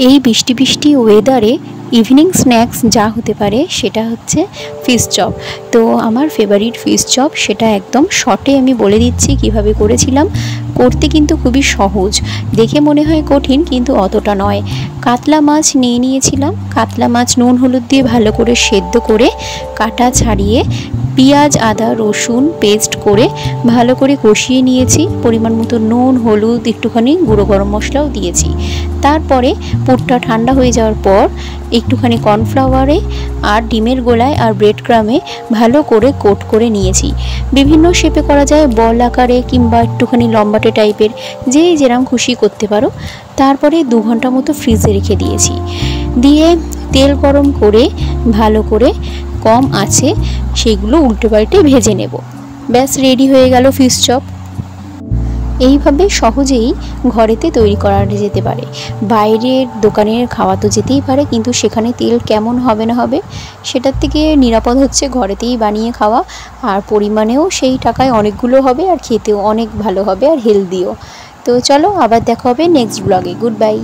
এই বৃষ্টি বৃষ্টি ওয়েদারে ইভিনিং স্ন্যাক্স যা হতে পারে সেটা হচ্ছে ফিশ চপ। তো আমার ফেভারিট ফিশ চপ, সেটা একদম শর্টে আমি বলে দিচ্ছি কিভাবে করেছিলাম। করতে কিন্তু খুবই সহজ, দেখে মনে হয় কঠিন কিন্তু অতটা নয়। কাতলা মাছ নিয়ে নিয়েছিলাম, কাতলা মাছ নুন হলুদ দিয়ে ভালো করে সেদ্ধ করে কাটা ছাড়িয়ে পেঁয়াজ আদা রসুন পেস্ট করে ভালো করে কষিয়ে নিয়েছি। পরিমাণ মতো নুন হলুদ একটুখানি গুঁড়ো গরম মশলাও দিয়েছি। তারপরে পুরটা ঠান্ডা হয়ে যাওয়ার পর একটুখানি কর্নফ্লাওয়ারে আর ডিমের গোলায় আর ব্রেড ক্রামে ভালো করে কোট করে নিয়েছি। বিভিন্ন শেপে করা যায়, বল আকারে কিংবা একটুখানি লম্বাটে টাইপের, যে যেরকম খুশি করতে পারো। তারপরে 2 ঘন্টা মতো ফ্রিজে রেখে দিয়েছি। দিয়ে তেল গরম করে ভালো করে কম আছে সেগুলো উল্টে পাল্টে ভেজে নেব। ব্যাস রেডি হয়ে গেল ফিশ চপ। এইভাবে সহজেই ঘরেতে তৈরি করা যেতে পারে। বাইরের দোকানের খাওয়া তো যেতেই পারে, কিন্তু সেখানে তেল কেমন হবে না হবে সেটার থেকে নিরাপদ হচ্ছে ঘরেতেই বানিয়ে খাওয়া। আর পরিমাণেও সেই টাকায় অনেকগুলো হবে, আর খেতেও অনেক ভালো হবে আর হেলদিও। তো চলো আবার দেখা হবে নেক্সট ব্লগে। Good bye.